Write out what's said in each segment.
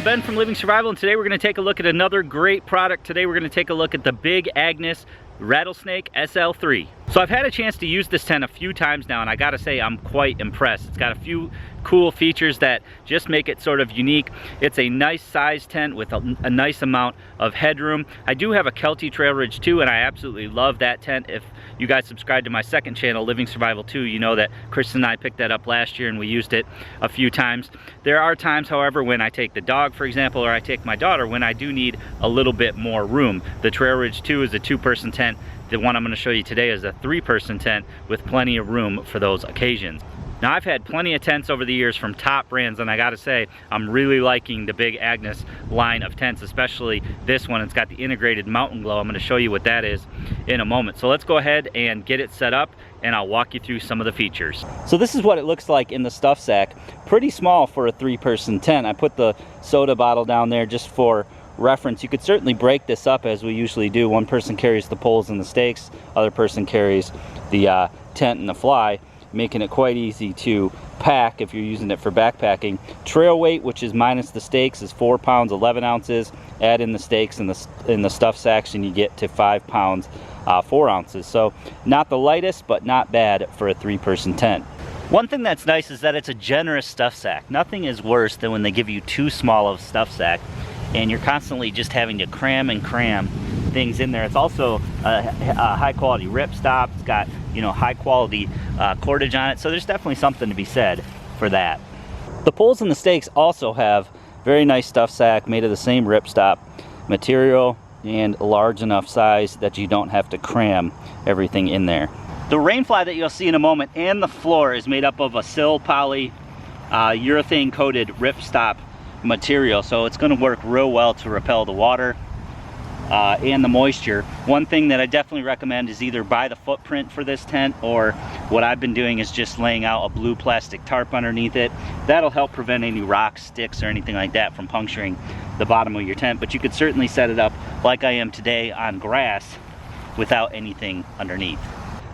I'm Ben from Living Survival, and today we're going to take a look at another great product. Today we're going to take a look at the big Agnes Rattlesnake SL3. So I've had a chance to use this tent a few times now, and I gotta say I'm quite impressed. It's got a few cool features that just make it sort of unique. It's a nice size tent with a nice amount of headroom. I do have a Kelty Trail Ridge 2, and I absolutely love that tent. If you guys subscribe to my second channel, Living Survival 2, you know that Chris and I picked that up last year and we used it a few times. There are times, however, when I take the dog, for example, or I take my daughter, when I do need a little bit more room. The Trail Ridge 2 is a 2-person tent. The one I'm going to show you today is a 3-person tent with plenty of room for those occasions. Now, I've had plenty of tents over the years from top brands, and I gotta say, I'm really liking the big Agnes line of tents, especially this one. It's got the integrated mtnGLO. I'm gonna show you what that is in a moment. So let's go ahead and get it set up, and I'll walk you through some of the features. So this is what it looks like in the stuff sack. Pretty small for a 3-person tent. I put the soda bottle down there just for reference. You could certainly break this up as we usually do. One person carries the poles and the stakes, other person carries the tent and the fly, making it quite easy to pack if you're using it for backpacking. Trail weight, which is minus the stakes, is 4 pounds 11 ounces. Add in the stakes and the stuff sacks and you get to 5 pounds 4 ounces. So not the lightest, but not bad for a 3-person tent. One thing that's nice is that it's a generous stuff sack. Nothing is worse than when they give you too small of a stuff sack and you're constantly just having to cram and cram things in there. It's also a high quality ripstop. It's got, you know, high quality cordage on it, so there's definitely something to be said for that. The poles and the stakes also have very nice stuff sack made of the same ripstop material and large enough size that you don't have to cram everything in there. The rain fly that you'll see in a moment and the floor is made up of a sil poly urethane coated ripstop material, so it's going to work real well to repel the water and the moisture. One thing that I definitely recommend is either buy the footprint for this tent, or what I've been doing is just laying out a blue plastic tarp underneath it. That'll help prevent any rocks, sticks, or anything like that from puncturing the bottom of your tent, but you could certainly set it up like I am today on grass without anything underneath.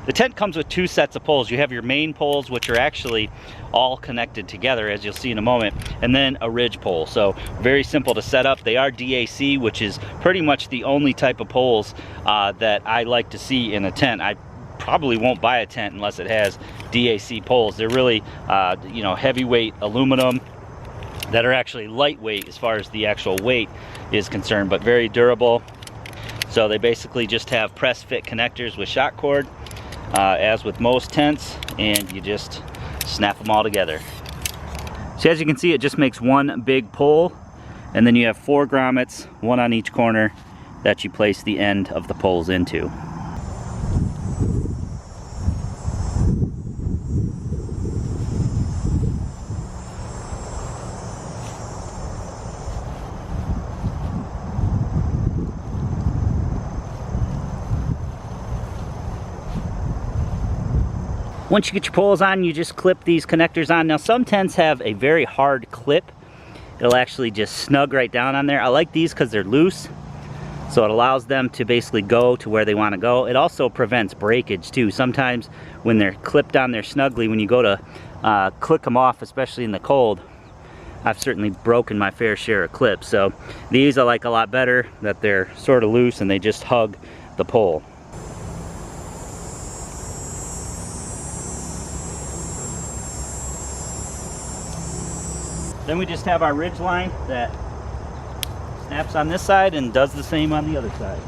The tent comes with 2 sets of poles. You have your main poles, which are actually all connected together, as you'll see in a moment, and then a ridge pole. So very simple to set up. They are DAC, which is pretty much the only type of poles that I like to see in a tent. I probably won't buy a tent unless it has DAC poles. They're really, you know, heavyweight aluminum that are actually lightweight as far as the actual weight is concerned, but very durable. So they basically just have press fit connectors with shock cord, as with most tents, and you just snap them all together. So as you can see, it just makes one big pole, and then you have 4 grommets, 1 on each corner, that you place the end of the poles into. Once you get your poles on, you just clip these connectors on. Now, some tents have a very hard clip. It'll actually just snug right down on there. I like these because they're loose, so it allows them to basically go to where they want to go. It also prevents breakage too. Sometimes when they're clipped on there snugly, when you go to click them off, especially in the cold, I've certainly broken my fair share of clips. So these I like a lot better, that they're sort of loose and they just hug the pole. Then we just have our ridge line that snaps on this side and does the same on the other side.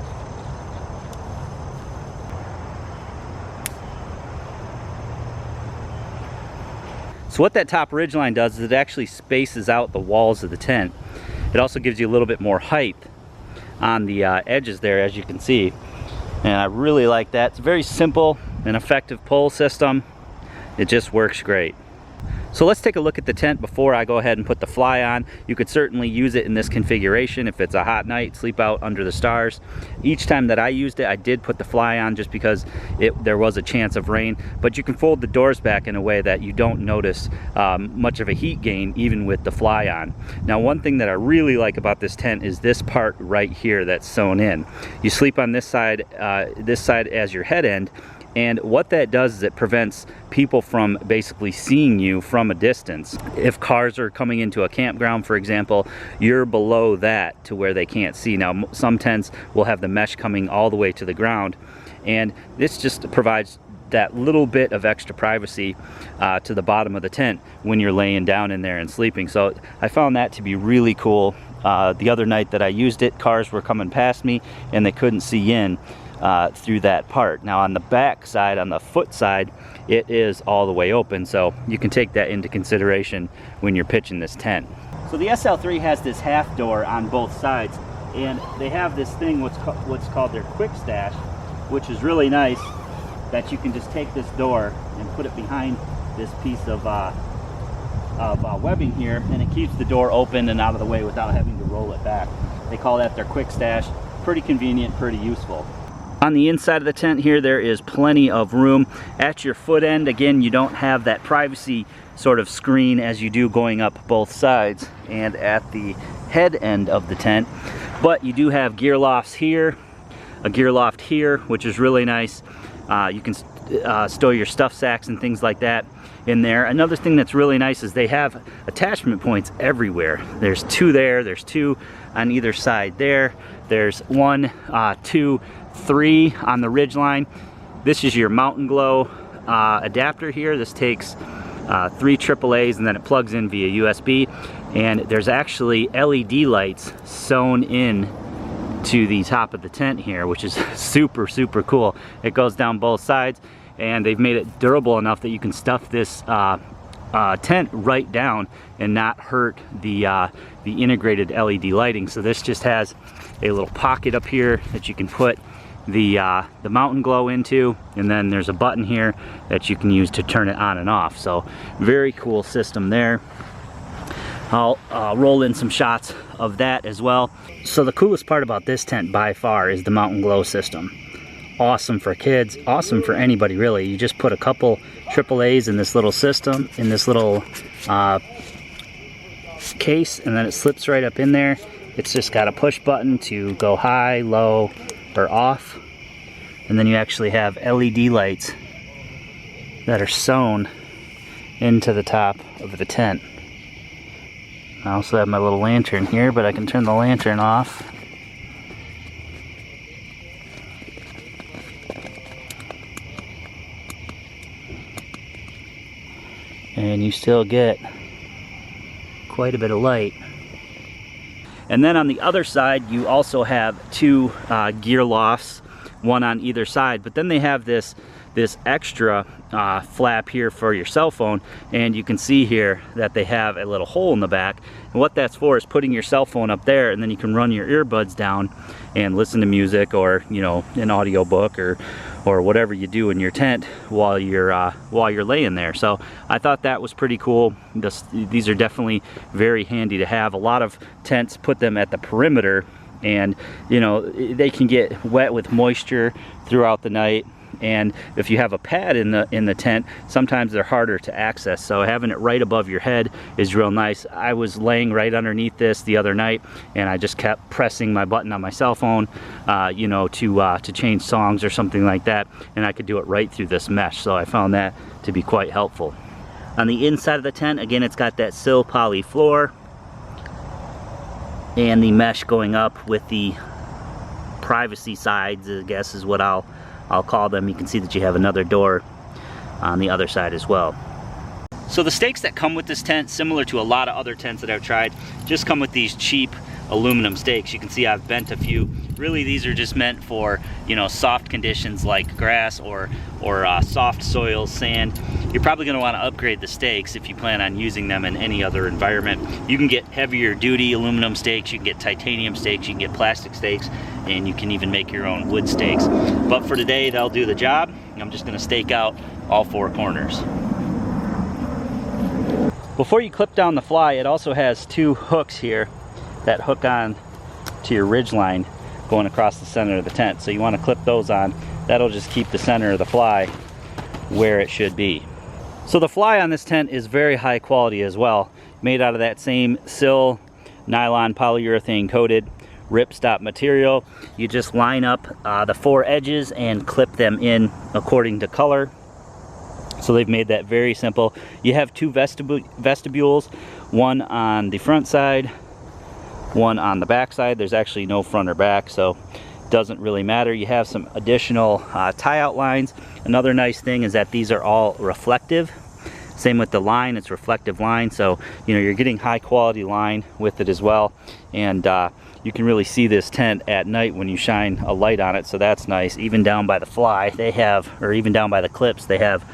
So what that top ridge line does is it actually spaces out the walls of the tent. It also gives you a little bit more height on the edges there, as you can see. And I really like that. It's a very simple and effective pole system. It just works great. So let's take a look at the tent before I go ahead and put the fly on. You could certainly use it in this configuration if it's a hot night, sleep out under the stars. Each time that I used it, I did put the fly on just because there was a chance of rain, but you can fold the doors back in a way that you don't notice much of a heat gain even with the fly on. Now, one thing that I really like about this tent is this part right here that's sewn in. You sleep on this side as your head end, And what that does is it prevents people from basically seeing you from a distance. If cars are coming into a campground, for example, you're below that to where they can't see. Now, some tents will have the mesh coming all the way to the ground, and this just provides that little bit of extra privacy to the bottom of the tent when you're laying down in there and sleeping. So I found that to be really cool. The other night that I used it, cars were coming past me and they couldn't see in through that part. Now on the back side, on the foot side, it is all the way open, so you can take that into consideration when you're pitching this tent. So the SL3 has this half door on both sides, and they have this thing what's called their quick stash, which is really nice, that you can just take this door and put it behind this piece of webbing here, and it keeps the door open and out of the way without having to roll it back. They call that their quick stash. Pretty convenient, pretty useful. On the inside of the tent here, there is plenty of room. At your foot end, again, you don't have that privacy sort of screen as you do going up both sides and at the head end of the tent, but you do have gear lofts here, a gear loft here, which is really nice. You can store your stuff sacks and things like that in there. Another thing that's really nice is they have attachment points everywhere. There's two there, there's two on either side there. There's 1, 2, 3 on the ridge line. This is your mtnGLO adapter here. This takes 3 AAAs and then it plugs in via USB. And there's actually LED lights sewn in to the top of the tent here, which is super cool. It goes down both sides, and they've made it durable enough that you can stuff this tent right down and not hurt the integrated LED lighting. So this just has a little pocket up here that you can put the mtnGLO into, and then there's a button here that you can use to turn it on and off. So very cool system there. I'll roll in some shots of that as well. So the coolest part about this tent by far is the mtnGLO system. Awesome for kids, awesome for anybody really. You just put a couple AAAs in this little system, in this little case, and then it slips right up in there. It's just got a push button to go high, low, or off. And then you actually have LED lights that are sewn into the top of the tent. I also have my little lantern here, but I can turn the lantern off. And you still get quite a bit of light. And then on the other side, you also have 2 gear lofts, one on either side, but then they have this extra flap here for your cell phone, and you can see here that they have a little hole in the back, and what that's for is putting your cell phone up there, and then you can run your earbuds down and listen to music, or you know, an audio book, or whatever you do in your tent while you're laying there. So I thought that was pretty cool. These are definitely very handy to have. A lot of tents put them at the perimeter, and you know, they can get wet with moisture throughout the night. And if you have a pad in the tent, sometimes they're harder to access. So having it right above your head is real nice. I was laying right underneath this the other night, and I just kept pressing my button on my cell phone, you know, to change songs or something like that, and I could do it right through this mesh. So I found that to be quite helpful. On the inside of the tent, again, it's got that sill poly floor and the mesh going up with the privacy sides, I guess is what I'll call them. You can see that you have another door on the other side as well. So the stakes that come with this tent, similar to a lot of other tents that I've tried, just come with these cheap aluminum stakes. You can see I've bent a few. Really, these are just meant for, you know, soft conditions like grass or soft soil, sand. You're probably going to want to upgrade the stakes if you plan on using them in any other environment. You can get heavier duty aluminum stakes, you can get titanium stakes, you can get plastic stakes, and you can even make your own wood stakes. But for today, they'll do the job. I'm just going to stake out all 4 corners. Before you clip down the fly, it also has 2 hooks here that hook on to your ridge line going across the center of the tent. So you want to clip those on. That'll just keep the center of the fly where it should be. So the fly on this tent is very high quality as well. Made out of that same sill, nylon polyurethane coated. ripstop material. You just line up the 4 edges and clip them in according to color. So they've made that very simple. You have 2 vestibules, one on the front side, one on the back side. There's actually no front or back, so it doesn't really matter. You have some additional tie out lines. Another nice thing is that these are all reflective. Same with the line, it's reflective line, so you know you're getting high quality line with it as well. And you can really see this tent at night when you shine a light on it, so that's nice. Even down by the fly, they have, or even down by the clips, they have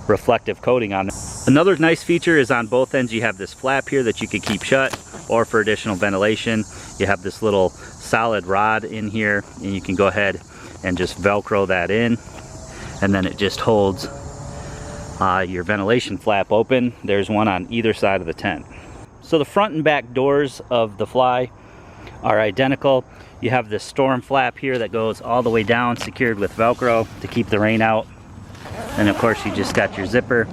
reflective coating on them. Another nice feature is on both ends you have this flap here that you can keep shut, or for additional ventilation you have this little solid rod in here, and you can go ahead and just Velcro that in, and then it just holds your ventilation flap open. There's one on either side of the tent. So the front and back doors of the Fly are identical. You have this storm flap here that goes all the way down, secured with Velcro to keep the rain out. And of course you just got your zipper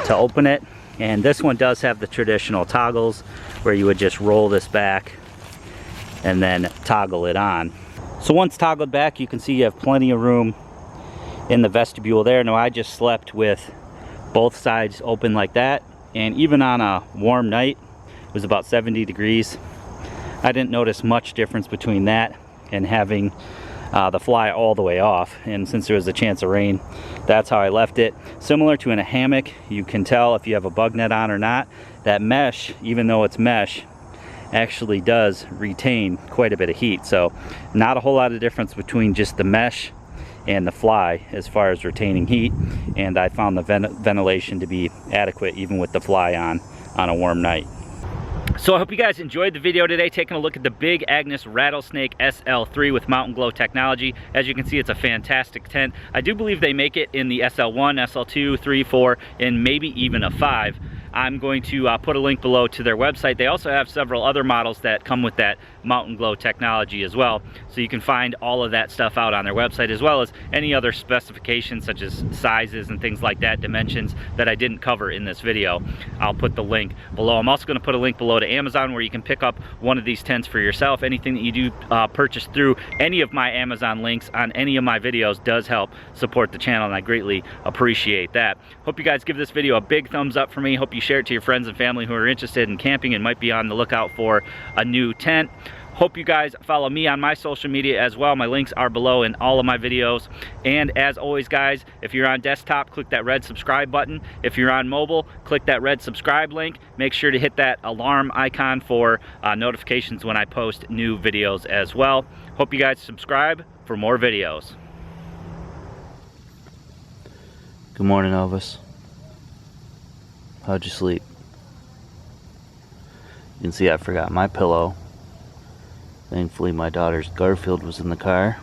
to open it. And this one does have the traditional toggles where you would just roll this back and then toggle it on. So once toggled back, you can see you have plenty of room in the vestibule there. Now I just slept with both sides open like that, and even on a warm night, it was about 70 degrees. I didn't notice much difference between that and having the Fly all the way off. And since there was a chance of rain, that's how I left it. Similar to in a hammock, you can tell if you have a bug net on or not. That mesh, even though it's mesh, actually does retain quite a bit of heat. So not a whole lot of difference between just the mesh and the Fly as far as retaining heat, and I found the ventilation to be adequate even with the Fly on a warm night. So I hope you guys enjoyed the video today, taking a look at the big Agnes Rattlesnake SL3 with mtnGLO technology. As you can see, it's a fantastic tent. I do believe they make it in the SL1, SL2, 3, 4, and maybe even a 5. I'm going to put a link below to their website. They also have several other models that come with that mtnGLO technology as well. So you can find all of that stuff out on their website, as well as any other specifications such as sizes and things like that, dimensions that I didn't cover in this video. I'll put the link below. I'm also going to put a link below to Amazon where you can pick up one of these tents for yourself. Anything that you do purchase through any of my Amazon links on any of my videos does help support the channel, and I greatly appreciate that. Hope you guys give this video a big thumbs up for me. Hope you share it to your friends and family who are interested in camping and might be on the lookout for a new tent. Hope you guys follow me on my social media as well. My links are below in all of my videos. And as always, guys, if you're on desktop, click that red subscribe button. If you're on mobile, click that red subscribe link. Make sure to hit that alarm icon for notifications when I post new videos as well. Hope you guys subscribe for more videos. Good morning, Elvis. How'd you sleep? You can see I forgot my pillow. Thankfully my daughter's Garfield was in the car.